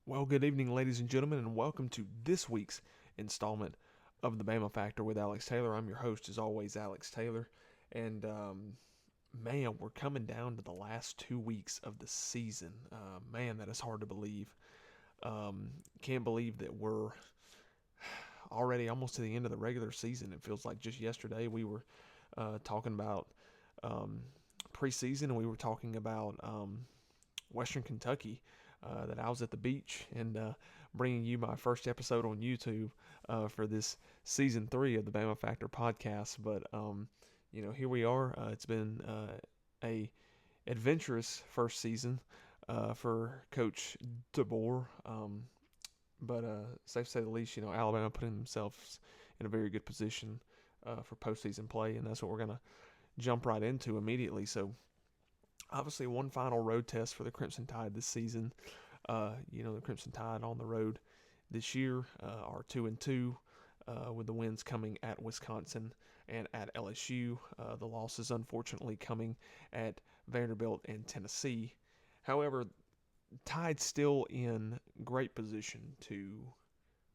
Well, good evening, ladies and gentlemen, and welcome to this week's installment of the Bama Factor with Alex Taylor. I'm your host, as always, Alex Taylor. And man, we're coming down to the last 2 weeks of the season. Man, that is hard to believe. Can't believe that we're already almost to the end of the regular season. It feels like just yesterday we were talking about um, preseason, and we were talking about Western Kentucky. That I was at the beach and bringing you my first episode on YouTube for this season 3 of the Bama Factor podcast. But here we are. It's been a adventurous first season for Coach DeBoer. But safe to say the least, Alabama putting themselves in a very good position for postseason play, and that's what we're gonna jump right into immediately. So obviously, one final road test for the Crimson Tide this season. The Crimson Tide on the road this year are 2-2, with the wins coming at Wisconsin and at LSU. The losses, unfortunately, coming at Vanderbilt and Tennessee. However, Tide still in great position to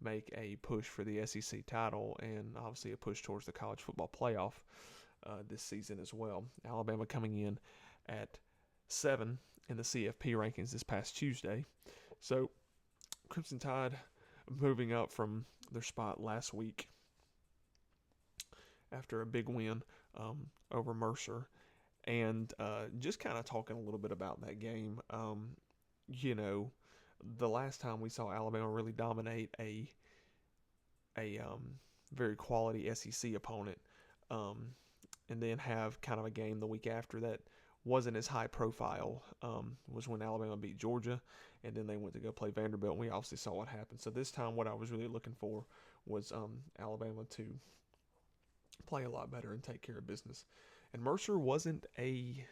make a push for the SEC title and obviously a push towards the college football playoff this season as well. Alabama coming in at 7 in the CFP rankings this past Tuesday. So, Crimson Tide moving up from their spot last week after a big win over Mercer. And just kind of talking a little bit about that game. The last time we saw Alabama really dominate a very quality SEC opponent, and then have kind of a game the week after that wasn't as high profile, was when Alabama beat Georgia, and then they went to go play Vanderbilt, and we obviously saw what happened. So this time what I was really looking for was Alabama to play a lot better and take care of business. And Mercer wasn't a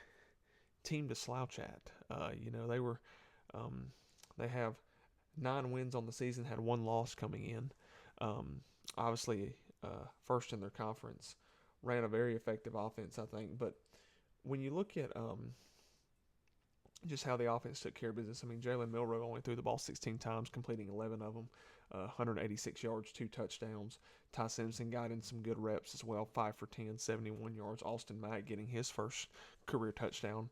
team to slouch at. They have 9 wins on the season, had 1 loss coming in. Obviously, first in their conference, ran a very effective offense, I think. But when you look at just how the offense took care of business, I mean, Jalen Milroe only threw the ball 16 times, completing 11 of them, 186 yards, 2 touchdowns. Ty Simpson got in some good reps as well, 5 for 10, 71 yards. Austin Mack getting his first career touchdown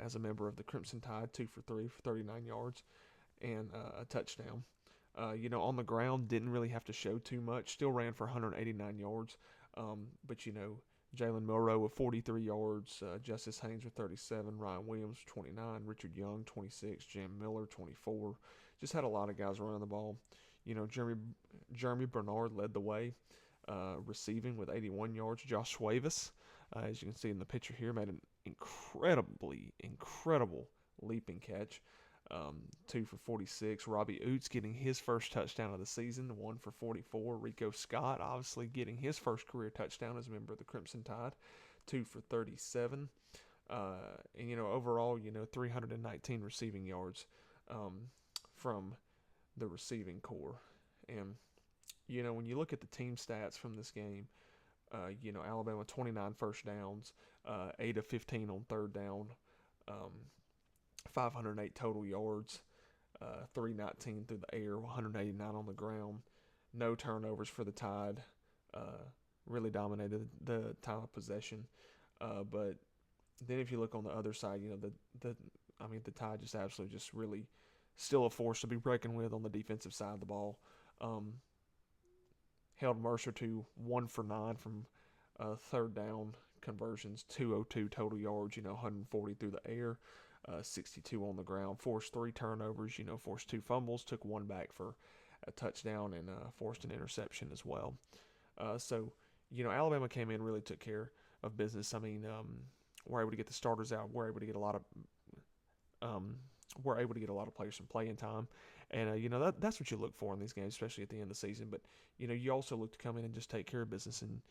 as a member of the Crimson Tide, 2 for 3 for 39 yards and a touchdown. On the ground, didn't really have to show too much. Still ran for 189 yards. But Jalen Milroe with 43 yards, Justice Haynes with 37, Ryan Williams 29, Richard Young 26, Jam Miller 24. Just had a lot of guys running the ball. Jeremy Bernard led the way, receiving with 81 yards. Josh Swavis, as you can see in the picture here, made an incredible leaping catch. 2 for 46. Robbie Oots getting his first touchdown of the season, 1 for 44. Rico Scott obviously getting his first career touchdown as a member of the Crimson Tide, 2 for 37. Overall, 319 receiving yards from the receiving core. And, when you look at the team stats from this game, Alabama 29 first downs, 8 of 15 on third down, 508 total yards, 319 through the air, 189 on the ground. No turnovers for the Tide. Really dominated the time of possession. But then if you look on the other side, the Tide just absolutely just really still a force to be reckoned with on the defensive side of the ball. Held Mercer to 1 for 9 from third down conversions, 202 total yards, 140 through the air. 62 on the ground, forced 3 turnovers, forced 2 fumbles, took 1 back for a touchdown, and forced an interception as well. Alabama came in, really took care of business. I mean, we're able to get the starters out. We're able to get a lot of players some playing time, and that's what you look for in these games, especially at the end of the season. But you also look to come in and just take care of business and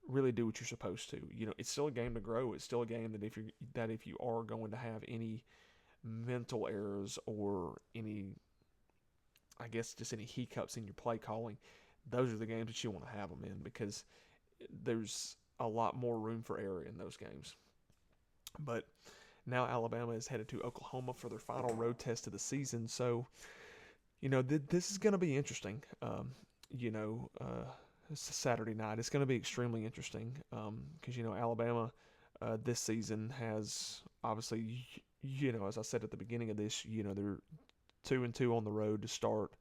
really do what you're supposed to. It's still a game to grow. It's still a game that if you are going to have any mental errors or any hiccups in your play calling, those are the games that you want to have them in, because there's a lot more room for error in those games. But now Alabama is headed to Oklahoma for their final road test of the season. So This is going to be interesting. You know, it's a Saturday night. It's going to be extremely interesting because Alabama this season has obviously, as I said at the beginning of this, they're 2-2 on the road to start,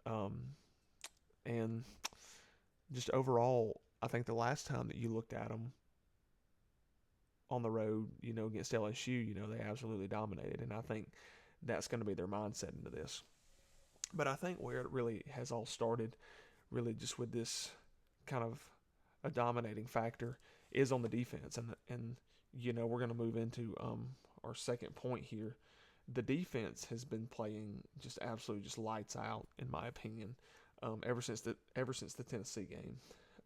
um, and just overall, I think the last time that you looked at them on the road, against LSU, they absolutely dominated, and I think that's going to be their mindset into this. But I think where it really has all started, really just with this kind of a dominating factor, is on the defense, and we're going to move into our second point here. The defense has been playing just absolutely just lights out, in my opinion, ever since the Tennessee game.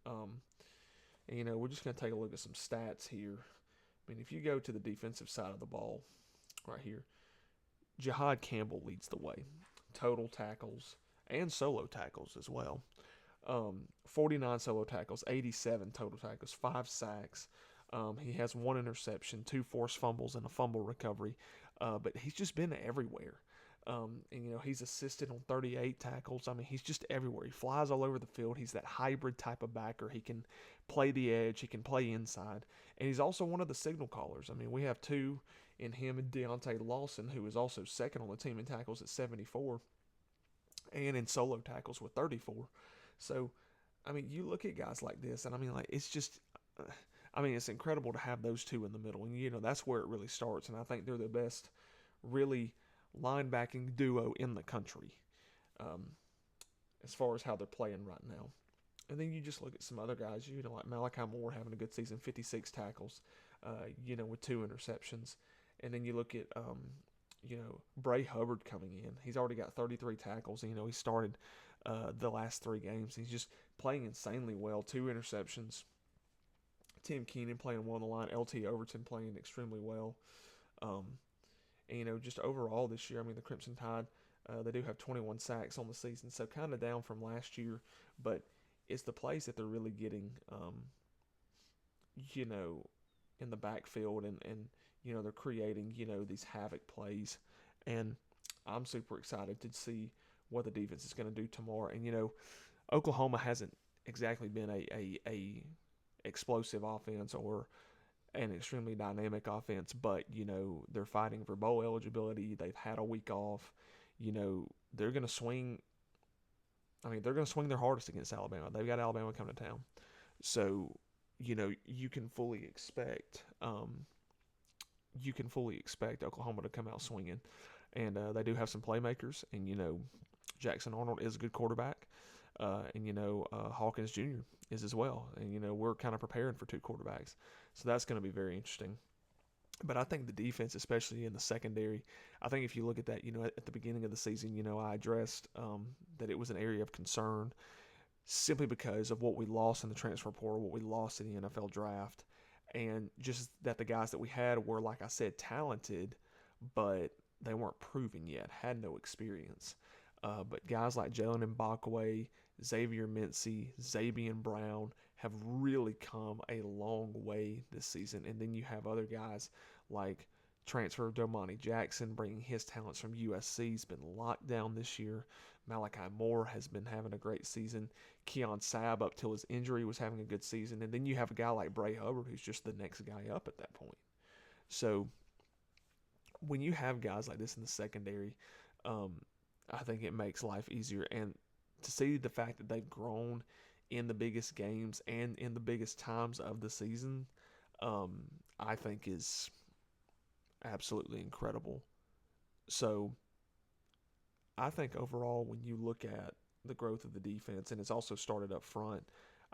Um, and we're just going to take a look at some stats here. I mean, if you go to the defensive side of the ball, right here, Jahad Campbell leads the way, total tackles and solo tackles as well. 49 solo tackles, 87 total tackles, 5 sacks. He has 1 interception, 2 forced fumbles, and a fumble recovery. But he's just been everywhere. And he's assisted on 38 tackles. I mean, he's just everywhere. He flies all over the field. He's that hybrid type of backer. He can play the edge. He can play inside. And he's also one of the signal callers. I mean, we have 2 in him and Deontay Lawson, who is also second on the team in tackles at 74 and in solo tackles with 34. So, I mean, you look at guys like this, and I mean, like, it's just, it's incredible to have those 2 in the middle. And, that's where it really starts. And I think they're the best, really, linebacking duo in the country um, as far as how they're playing right now. And then you just look at some other guys, like Malachi Moore having a good season, 56 tackles, with 2 interceptions. And then you look at, Bray Hubbard coming in. He's already got 33 tackles. He started the last 3 games. He's just playing insanely well, 2 interceptions. Tim Keenan playing well on the line. LT Overton playing extremely well. And, just overall this year, I mean, the Crimson Tide, they do have 21 sacks on the season, so kind of down from last year, but it's the plays that they're really getting, in the backfield, and they're creating, these havoc plays, and I'm super excited to see what the defense is going to do tomorrow. And, Oklahoma hasn't exactly been a explosive offense or an extremely dynamic offense, but they're fighting for bowl eligibility. They've had a week off. They're going to swing. I mean, they're going to swing their hardest against Alabama. They've got Alabama coming to town, so you can fully expect Oklahoma to come out swinging, and they do have some playmakers, and Jackson Arnold is a good quarterback. And Hawkins Jr. is as well. And we're kind of preparing for 2 quarterbacks, so that's going to be very interesting. But I think the defense, especially in the secondary, I think if you look at that, at the beginning of the season, I addressed that it was an area of concern simply because of what we lost in the transfer portal, what we lost in the NFL draft, and just that the guys that we had were, like I said, talented, but they weren't proven yet, had no experience. But guys like Jalen Mbakwe, Xavier Mincy, Zabian Brown have really come a long way this season. And then you have other guys like transfer Domani Jackson bringing his talents from USC. He's been locked down this year. Malachi Moore has been having a great season. Keon Sabb, up till his injury, was having a good season. And then you have a guy like Bray Hubbard, who's just the next guy up at that point. So when you have guys like this in the secondary, I think it makes life easier. And to see the fact that they've grown in the biggest games and in the biggest times of the season, I think is absolutely incredible. So I think overall, when you look at the growth of the defense, and it's also started up front,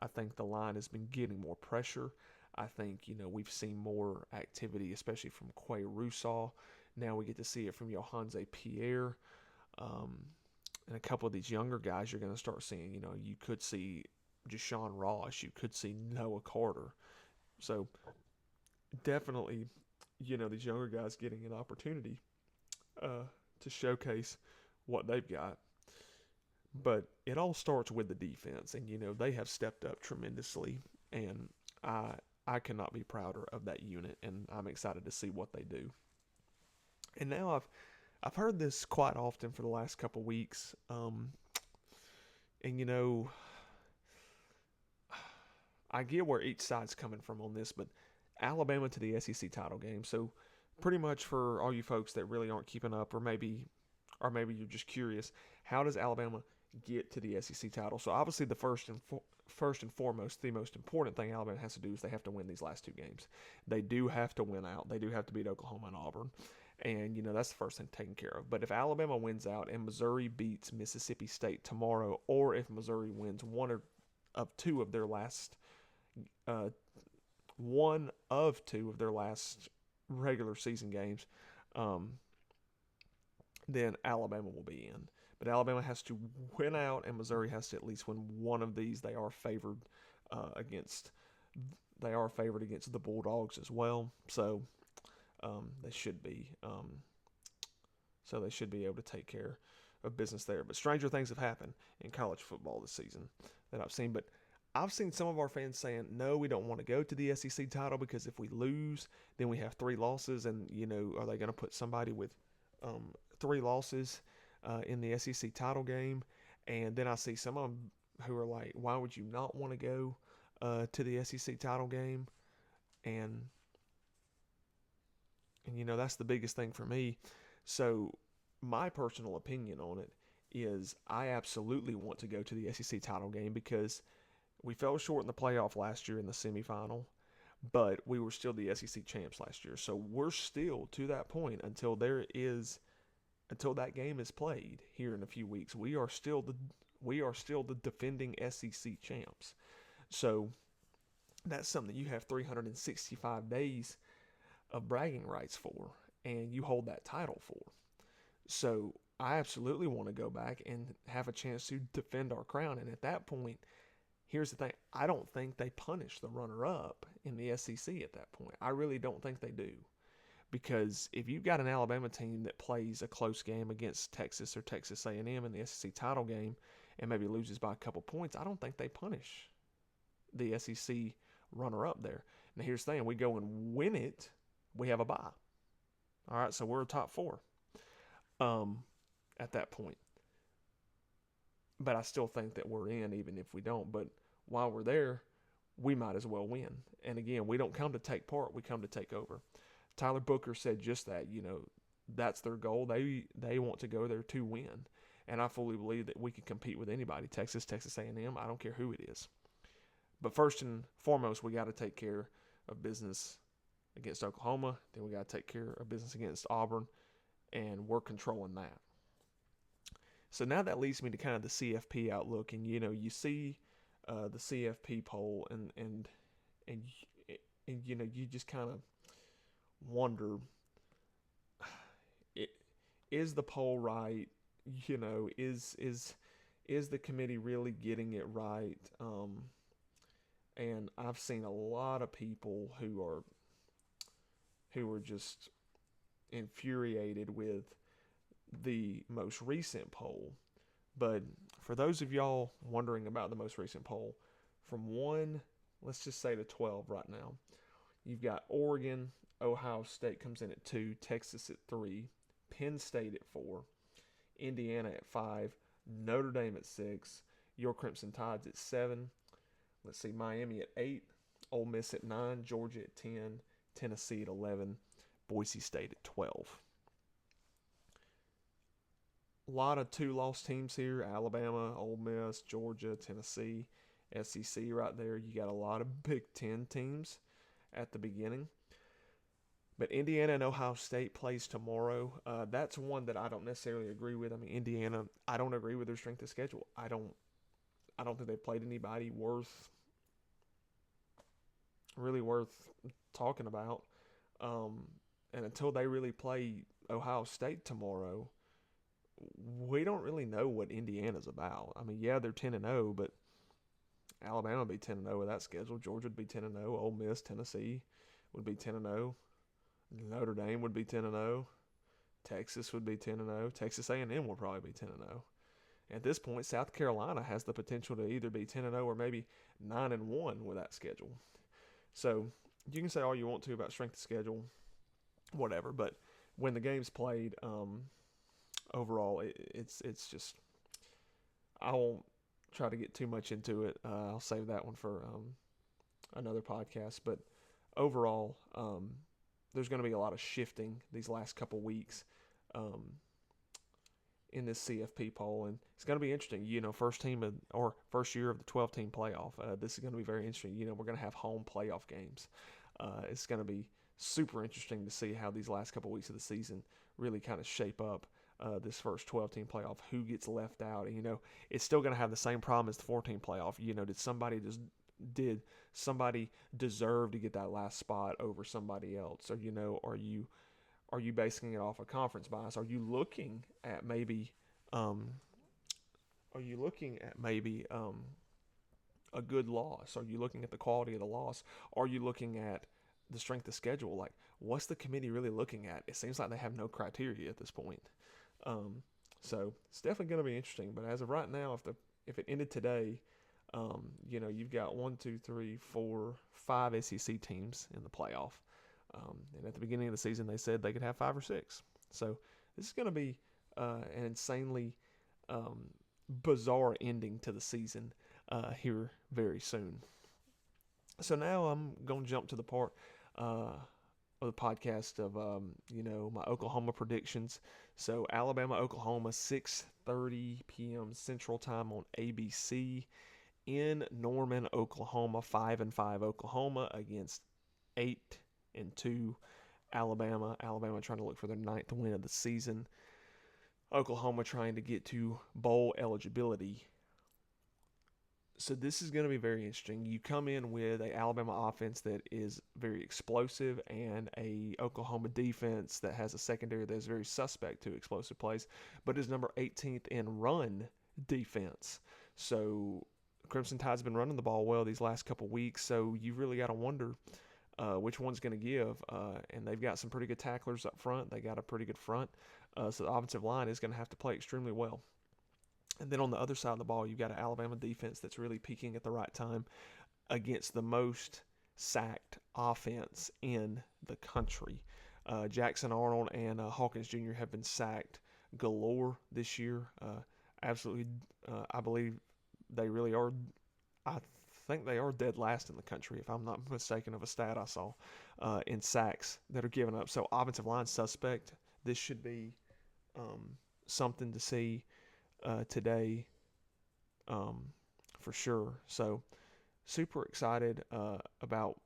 I think the line has been getting more pressure. I think, we've seen more activity, especially from Quay Russaw. Now we get to see it from Johanze Pierre. And a couple of these younger guys you're going to start seeing. You could see Jashawn Ross. You could see Noah Carter. So definitely, these younger guys getting an opportunity to showcase what they've got. But it all starts with the defense. And, they have stepped up tremendously. And I cannot be prouder of that unit. And I'm excited to see what they do. And now I've heard this quite often for the last couple weeks, and I get where each side's coming from on this, but Alabama to the SEC title game. So pretty much for all you folks that really aren't keeping up, or maybe you're just curious, how does Alabama get to the SEC title? So obviously the first and foremost, the most important thing Alabama has to do is they have to win these last two games. They do have to win out. They do have to beat Oklahoma and Auburn. And, that's the first thing taken care of. But if Alabama wins out and Missouri beats Mississippi State tomorrow, or if Missouri wins uh, one of two of their last regular season games, um, then Alabama will be in. But Alabama has to win out, and Missouri has to at least win one of these. They are favored against the Bulldogs as well. So they should be. So they should be able to take care of business there. But stranger things have happened in college football this season that I've seen. But I've seen some of our fans saying, no, we don't want to go to the SEC title because if we lose, then we have 3 losses. And, are they going to put somebody with 3 losses in the SEC title game? And then I see some of them who are like, why would you not want to go to the SEC title game? And that's the biggest thing for me. So my personal opinion on it is I absolutely want to go to the SEC title game because we fell short in the playoff last year in the semifinal, but we were still the SEC champs last year. So we're still to that point until that game is played here in a few weeks. We are still the defending SEC champs. So that's something that you have 365 days of bragging rights for, and you hold that title for. So I absolutely want to go back and have a chance to defend our crown. And at that point, here's the thing. I don't think they punish the runner-up in the SEC at that point. I really don't think they do. Because if you've got an Alabama team that plays a close game against Texas or Texas A&M in the SEC title game and maybe loses by a couple points, I don't think they punish the SEC runner-up there. Now here's the thing. We go and win it, we have a bye. All right, so we're a top 4 at that point. But I still think that we're in even if we don't. But while we're there, we might as well win. And again, we don't come to take part, we come to take over. Tyler Booker said just that, that's their goal. They want to go there to win. And I fully believe that we can compete with anybody, Texas A&M, I don't care who it is. But first and foremost, we got to take care of business against Oklahoma. Then we got to take care of business against Auburn, and we're controlling that. So now that leads me to kind of the CFP outlook, and you see the CFP poll, and you just kind of wonder, is the poll right? Is the committee really getting it right? And I've seen a lot of people who are just infuriated with the most recent poll. But for those of y'all wondering about the most recent poll, from 1, let's just say to 12 right now, you've got Oregon, Ohio State comes in at 2, Texas at 3, Penn State at 4, Indiana at 5, Notre Dame at 6, your Crimson Tides at 7, let's see, Miami at 8, Ole Miss at 9, Georgia at 10, Tennessee at 11, Boise State at 12. A lot of 2-loss teams here, Alabama, Ole Miss, Georgia, Tennessee, SEC right there. You got a lot of Big Ten teams at the beginning. But Indiana and Ohio State plays tomorrow. That's one that I don't necessarily agree with. I mean, Indiana, I don't agree with their strength of schedule. I don't think they played anybody really worth talking about. And until they really play Ohio State tomorrow, we don't really know what Indiana's about. I mean, yeah, they're 10-0, but Alabama would be 10-0 with that schedule. Georgia would be 10-0. Ole Miss, Tennessee would be 10-0. Notre Dame would be 10-0. Texas would be 10-0. Texas A&M will probably be 10-0. At this point, South Carolina has the potential to either be 10-0 or maybe 9-1 with that schedule. So you can say all you want to about strength of schedule, whatever. But when the game's played, overall, it's just, I won't try to get too much into it. I'll save that one for another podcast. But overall, there's going to be a lot of shifting these last couple weeks um, in this CFP poll, and it's going to be interesting. First team or first year of the 12-team playoff. This is going to be very interesting. We're going to have home playoff games. It's going to be super interesting to see how these last couple weeks of the season really kind of shape up this first 12-team playoff. Who gets left out? And, it's still going to have the same problem as the 14 playoff. Did somebody deserve to get that last spot over somebody else? Or, are you basing it off a conference bias? Are you looking at maybe a good loss? Are you looking at the quality of the loss? Are you looking at the strength of schedule? Like, what's the committee really looking at? It seems like they have no criteria at this point. So it's definitely going to be interesting. But as of right now, if it ended today, you've got 5 SEC teams in the playoff. And at the beginning of the season, they said they could have 5 or 6. So this is going to be an insanely bizarre ending to the season here very soon. So now I'm going to jump to the part of the podcast of, my Oklahoma predictions. So Alabama-Oklahoma, 6:30 p.m. Central Time on ABC in Norman, Oklahoma. 5-5 Oklahoma against 8-2 Alabama. Alabama trying to look for their 9th win of the season. Oklahoma trying to get to bowl eligibility. So this is going to be very interesting. You come in with a Alabama offense that is very explosive and a Oklahoma defense that has a secondary that is very suspect to explosive plays, but is number 18th in run defense. So Crimson Tide's been running the ball well these last couple weeks, so you really got to wonder which one's going to give. And they've got some pretty good tacklers up front. They got a pretty good front. So the offensive line is going to have to play extremely well. And then on the other side of the ball, you've got an Alabama defense that's really peaking at the right time against the most sacked offense in the country. Jackson Arnold and Hawkins Jr. have been sacked galore this year. Absolutely, I believe they really are. I think they are dead last in the country, if I'm not mistaken, of a stat I saw in sacks that are given up. So offensive line suspect. This should be something to see today for sure. So super excited about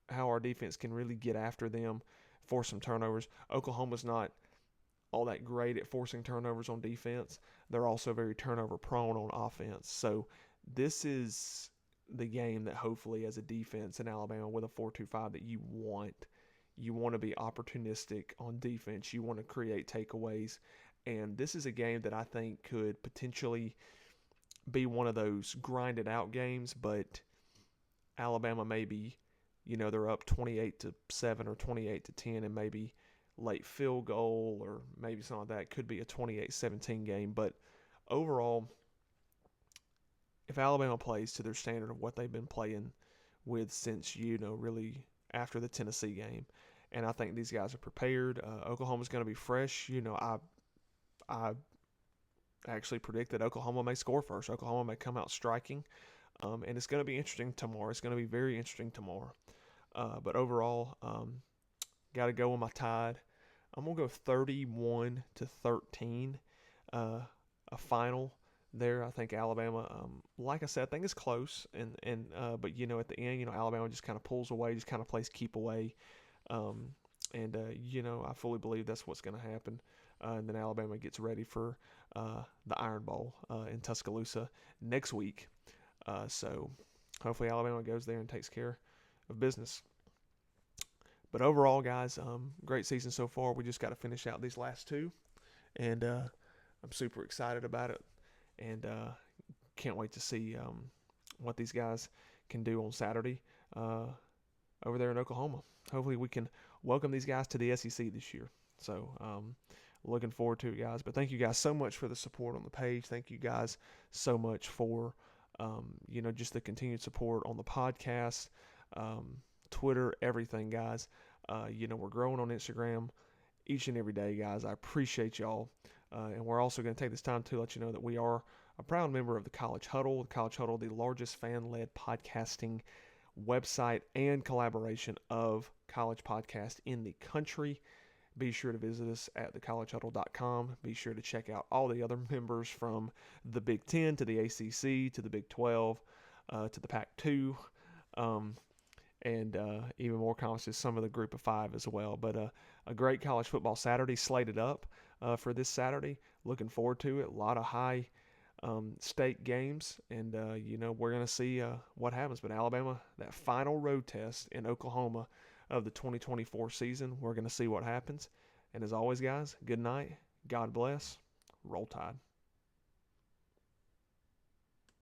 how our defense can really get after them, force some turnovers. Oklahoma's not all that great at forcing turnovers on defense. They're also very turnover prone on offense. So this is the game that hopefully as a defense in Alabama with a 4-2-5 that you want. You want to be opportunistic on defense. You want to create takeaways. And this is a game that I think could potentially be one of those grinded out games, but Alabama maybe, they're up 28-7 or 28-10 and maybe late field goal or maybe something like that. It could be a 28-17 game. But overall, if Alabama plays to their standard of what they've been playing with since, really after the Tennessee game, and I think these guys are prepared. Oklahoma's going to be fresh. I actually predict that Oklahoma may score first. Oklahoma may come out striking, and it's going to be interesting tomorrow. It's going to be very interesting tomorrow. But overall, got to go with my Tide. I'm going to go 31-13, a final there. I think Alabama, like I said, I think it's close, but at the end, Alabama just kind of pulls away, just kind of plays keep away, I fully believe that's what's going to happen. And then Alabama gets ready for the Iron Bowl in Tuscaloosa next week. So hopefully Alabama goes there and takes care of business. But overall, guys, great season so far. We just got to finish out these last two, and I'm super excited about it, and can't wait to see what these guys can do on Saturday over there in Oklahoma. Hopefully we can welcome these guys to the SEC this year. So looking forward to it, guys. But thank you guys so much for the support on the page. Thank you guys so much for, just the continued support on the podcast, Twitter, everything, guys. We're growing on Instagram each and every day, guys. I appreciate y'all. And we're also going to take this time to let you know that we are a proud member of the College Huddle. The College Huddle, the largest fan-led podcasting website and collaboration of college podcasts in the country. Be sure to visit us at thecollegehuddle.com. Be sure to check out all the other members from the Big Ten to the ACC to the Big 12 to the Pac-2. And even more conferences, some of the Group of Five as well. But a great college football Saturday slated up for this Saturday. Looking forward to it. A lot of high state games, and we're going to see what happens. But Alabama, that final road test in Oklahoma of the 2024 season, we're going to see what happens. And as always, guys, good night. God bless. Roll Tide.